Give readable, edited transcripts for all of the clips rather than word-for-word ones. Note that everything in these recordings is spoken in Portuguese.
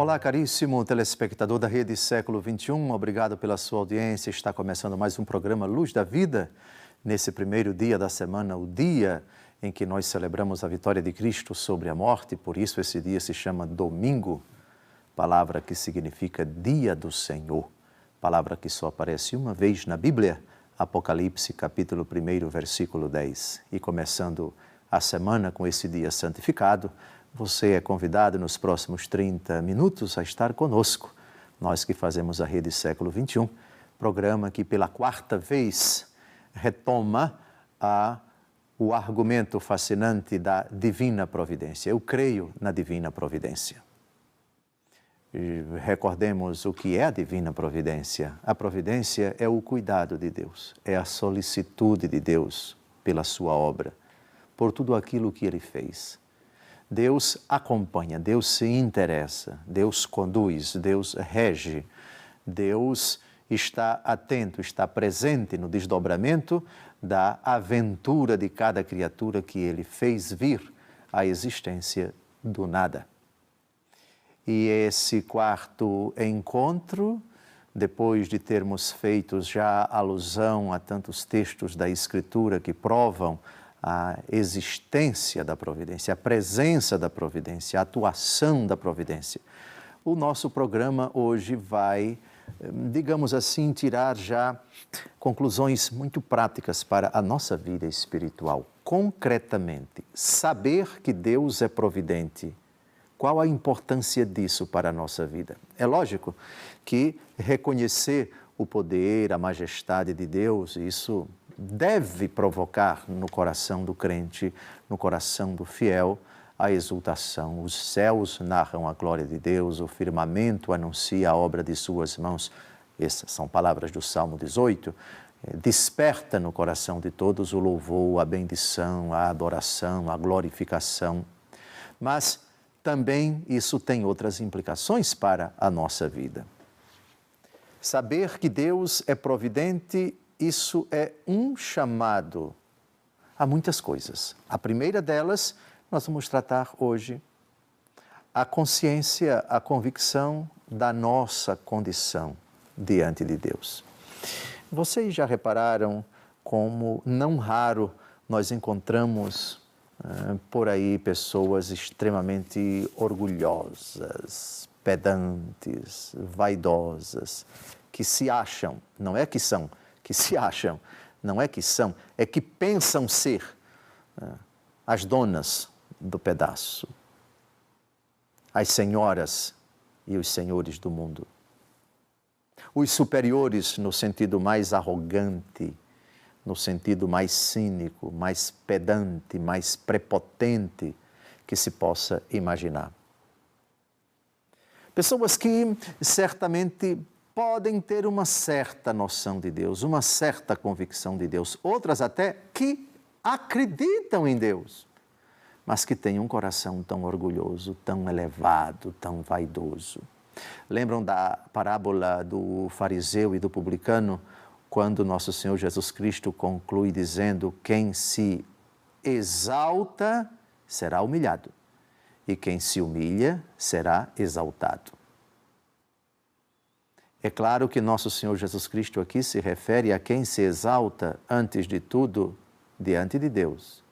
Olá, caríssimo telespectador da Rede Século XXI, obrigado pela sua audiência. Está começando mais um programa Luz da Vida, nesse primeiro dia da semana, o dia em que nós celebramos a vitória de Cristo sobre a morte, por isso esse dia se chama Domingo, palavra que significa Dia do Senhor, palavra que só aparece uma vez na Bíblia, Apocalipse, capítulo 1, versículo 10. E começando a semana com esse dia santificado, você é convidado nos próximos 30 minutos a estar conosco. Nós que fazemos a Rede Século XXI, programa que pela quarta vez retoma o argumento fascinante da divina providência. Eu creio na divina providência. E recordemos o que é a divina providência. A providência é o cuidado de Deus, é a solicitude de Deus pela sua obra, por tudo aquilo que Ele fez. Deus acompanha, Deus se interessa, Deus conduz, Deus rege, Deus está atento, está presente no desdobramento da aventura de cada criatura que Ele fez vir à existência do nada. E esse quarto encontro, depois de termos feito já alusão a tantos textos da Escritura que provam a existência da providência, a presença da providência, a atuação da providência. O nosso programa hoje vai, digamos assim, tirar já conclusões muito práticas para a nossa vida espiritual. Concretamente, saber que Deus é providente. Qual a importância disso para a nossa vida? É lógico que reconhecer o poder, a majestade de Deus, isso deve provocar no coração do crente, no coração do fiel, a exultação. Os céus narram a glória de Deus, o firmamento anuncia a obra de suas mãos. Essas são palavras do Salmo 18. Desperta no coração de todos o louvor, a bendição, a adoração, a glorificação. Mas também isso tem outras implicações para a nossa vida. Saber que Deus é providente, isso é um chamado a muitas coisas. A primeira delas, nós vamos tratar hoje a consciência, a convicção da nossa condição diante de Deus. Vocês já repararam como, não raro, nós encontramos por aí pessoas extremamente orgulhosas, pedantes, vaidosas, que se acham, não é que são, que se acham, não é que são, é que pensam ser as donas do pedaço, as senhoras e os senhores do mundo, os superiores no sentido mais arrogante, no sentido mais cínico, mais pedante, mais prepotente que se possa imaginar. Pessoas que certamente podem ter uma certa noção de Deus, uma certa convicção de Deus, outras até que acreditam em Deus, mas que têm um coração tão orgulhoso, tão elevado, tão vaidoso. Lembram da parábola do fariseu e do publicano, quando nosso Senhor Jesus Cristo conclui dizendo: quem se exalta será humilhado, e quem se humilha será exaltado. É claro que nosso Senhor Jesus Cristo aqui se refere a quem se exalta, antes de tudo, diante de Deus.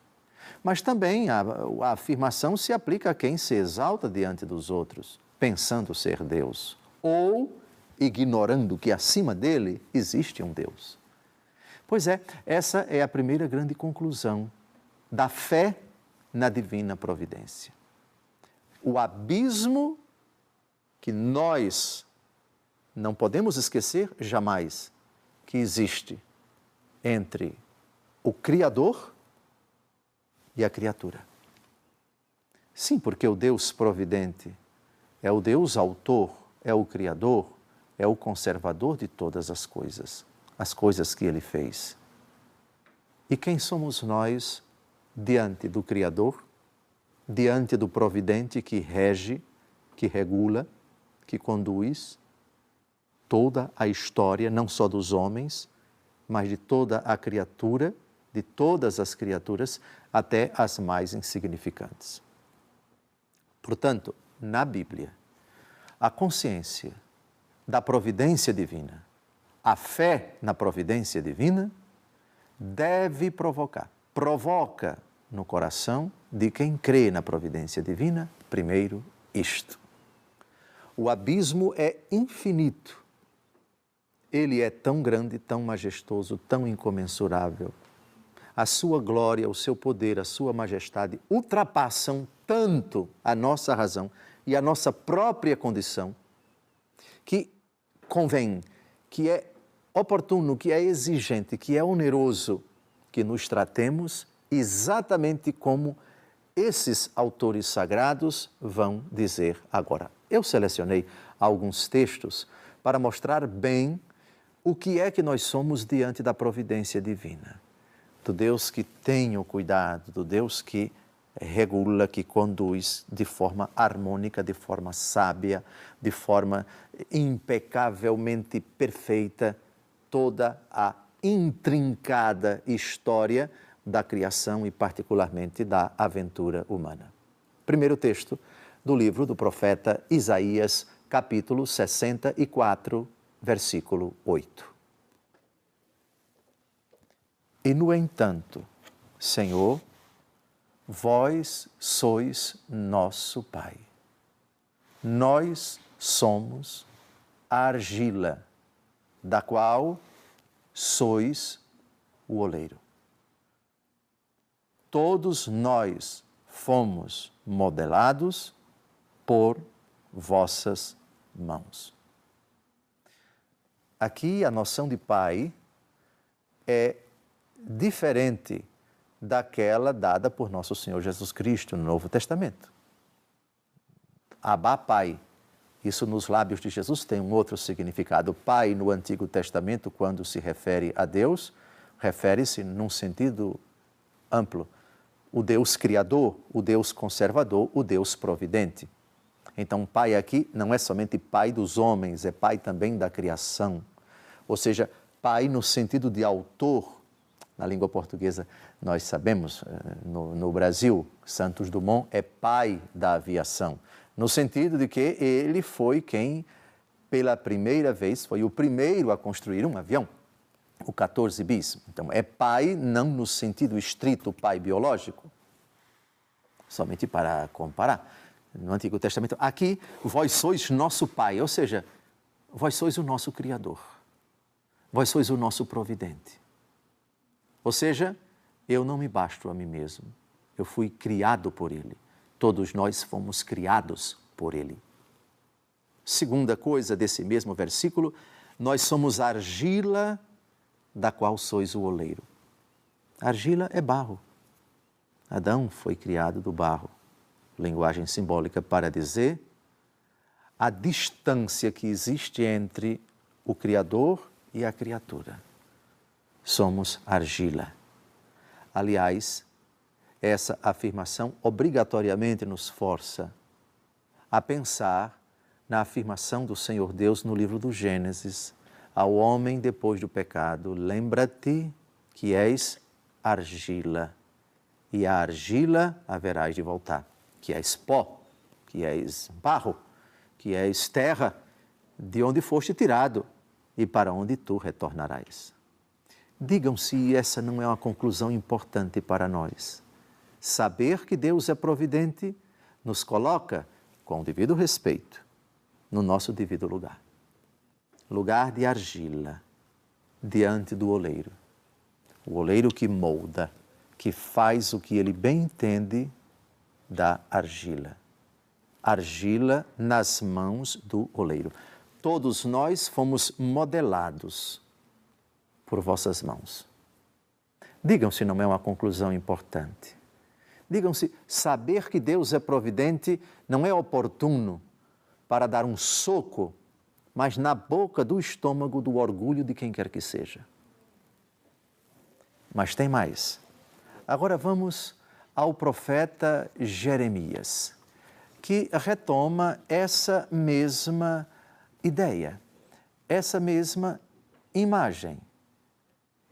Mas também a afirmação se aplica a quem se exalta diante dos outros, pensando ser Deus, ou ignorando que acima dele existe um Deus. Pois é, essa é a primeira grande conclusão da fé na divina providência. O abismo que nós não podemos esquecer jamais que existe entre o Criador e a criatura. Sim, porque o Deus providente é o Deus autor, é o Criador, é o conservador de todas as coisas que Ele fez. E quem somos nós diante do Criador, diante do Providente que rege, que regula, que conduz toda a história, não só dos homens, mas de toda a criatura, de todas as criaturas, até as mais insignificantes. Portanto, na Bíblia, a consciência da providência divina, a fé na providência divina, deve provoca no coração de quem crê na providência divina, primeiro isto: o abismo é infinito. Ele é tão grande, tão majestoso, tão incomensurável. A sua glória, o seu poder, a sua majestade ultrapassam tanto a nossa razão e a nossa própria condição, que convém, que é oportuno, que é exigente, que é oneroso que nos tratemos exatamente como esses autores sagrados vão dizer agora. Eu selecionei alguns textos para mostrar bem o que é que nós somos diante da providência divina, do Deus que tem o cuidado, do Deus que regula, que conduz de forma harmônica, de forma sábia, de forma impecavelmente perfeita toda a intrincada história da criação e particularmente da aventura humana. Primeiro texto do livro do profeta Isaías, capítulo 64, versículo 8. E, no entanto, Senhor, vós sois nosso Pai. Nós somos a argila, da qual sois o oleiro. Todos nós fomos modelados por vossas mãos. Aqui a noção de pai é diferente daquela dada por nosso Senhor Jesus Cristo no Novo Testamento. Abá, Pai. Isso nos lábios de Jesus tem um outro significado. Pai, no Antigo Testamento, quando se refere a Deus, refere-se num sentido amplo. O Deus Criador, o Deus Conservador, o Deus Providente. Então, Pai aqui não é somente Pai dos homens, é Pai também da criação. Ou seja, Pai no sentido de autor. Na língua portuguesa, nós sabemos, no Brasil, Santos Dumont é pai da aviação, no sentido de que ele foi quem, pela primeira vez, foi o primeiro a construir um avião, o 14 bis. Então, é pai não no sentido estrito pai biológico, somente para comparar. No Antigo Testamento, aqui, vós sois nosso pai, ou seja, vós sois o nosso Criador, vós sois o nosso Providente. Ou seja, eu não me basto a mim mesmo, eu fui criado por Ele. Todos nós fomos criados por Ele. Segunda coisa desse mesmo versículo, nós somos a argila da qual sois o oleiro. Argila é barro. Adão foi criado do barro. Linguagem simbólica para dizer a distância que existe entre o Criador e a criatura. Somos argila. Aliás, essa afirmação obrigatoriamente nos força a pensar na afirmação do Senhor Deus no livro do Gênesis, ao homem depois do pecado: lembra-te que és argila, e a argila haverás de voltar, que és pó, que és barro, que és terra, de onde foste tirado e para onde tu retornarás. Digam se essa não é uma conclusão importante para nós. Saber que Deus é providente nos coloca, com o devido respeito, no nosso devido lugar. Lugar de argila, diante do oleiro. O oleiro que molda, que faz o que ele bem entende da argila. Argila nas mãos do oleiro. Todos nós fomos modelados por vossas mãos. Digam se não é uma conclusão importante. Digam se saber que Deus é providente não é oportuno para dar um soco, mas na boca do estômago do orgulho de quem quer que seja. Mas tem mais. Agora vamos ao profeta Jeremias, que retoma essa mesma ideia, essa mesma imagem.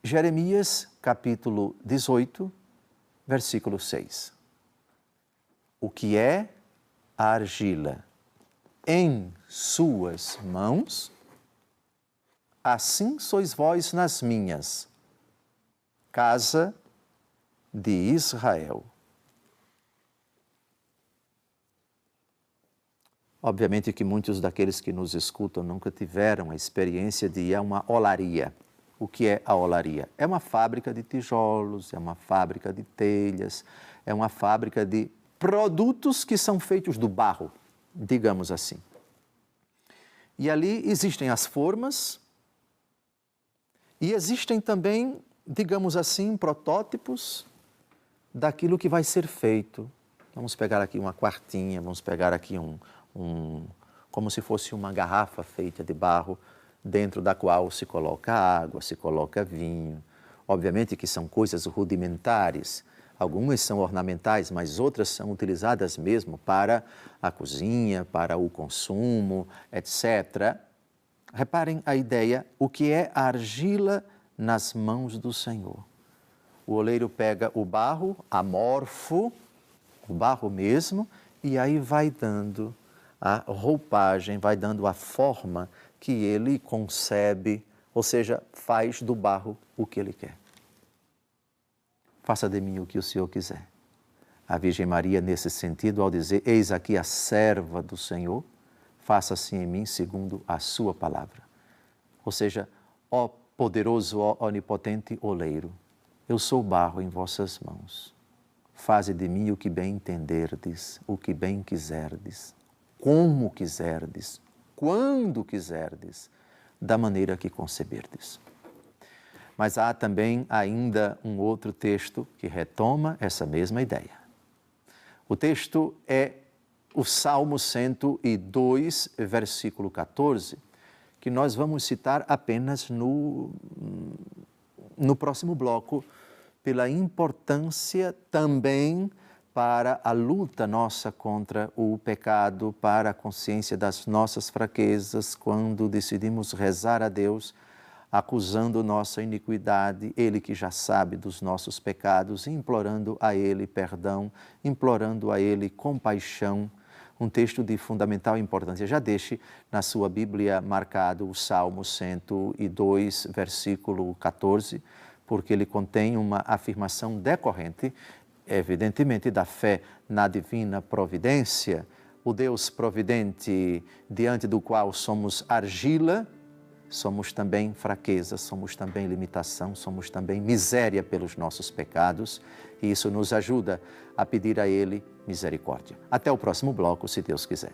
Jeremias, capítulo 18, versículo 6. O que é a argila em suas mãos, assim sois vós nas minhas, casa de Israel. Obviamente que muitos daqueles que nos escutam nunca tiveram a experiência de ir a uma olaria. O que é a olaria? É uma fábrica de tijolos, é uma fábrica de telhas, é uma fábrica de produtos que são feitos do barro, digamos assim. E ali existem as formas e existem também, digamos assim, protótipos daquilo que vai ser feito. Vamos pegar aqui uma quartinha, vamos pegar aqui como se fosse uma garrafa feita de barro, dentro da qual se coloca água, se coloca vinho. Obviamente que são coisas rudimentares, algumas são ornamentais, mas outras são utilizadas mesmo para a cozinha, para o consumo, etc. Reparem a ideia, o que é a argila nas mãos do Senhor. O oleiro pega o barro amorfo, o barro mesmo, e aí vai dando a roupagem, vai dando a forma que ele concebe, ou seja, faz do barro o que ele quer. Faça de mim o que o Senhor quiser. A Virgem Maria, nesse sentido, ao dizer, eis aqui a serva do Senhor, faça-se em mim segundo a sua palavra. Ou seja, ó poderoso, ó onipotente oleiro, eu sou barro em vossas mãos. Faze de mim o que bem entenderdes, o que bem quiserdes, como quiserdes, quando quiserdes, da maneira que conceberdes. Mas há também ainda um outro texto que retoma essa mesma ideia. O texto é o Salmo 102, versículo 14, que nós vamos citar apenas no próximo bloco, pela importância também para a luta nossa contra o pecado, para a consciência das nossas fraquezas, quando decidimos rezar a Deus, acusando nossa iniquidade, Ele que já sabe dos nossos pecados, implorando a Ele perdão, implorando a Ele compaixão. Um texto de fundamental importância. Já deixe na sua Bíblia marcado o Salmo 102, versículo 14, porque ele contém uma afirmação decorrente, evidentemente, da fé na divina providência, o Deus providente diante do qual somos argila, somos também fraqueza, somos também limitação, somos também miséria pelos nossos pecados, e isso nos ajuda a pedir a Ele misericórdia. Até o próximo bloco, se Deus quiser.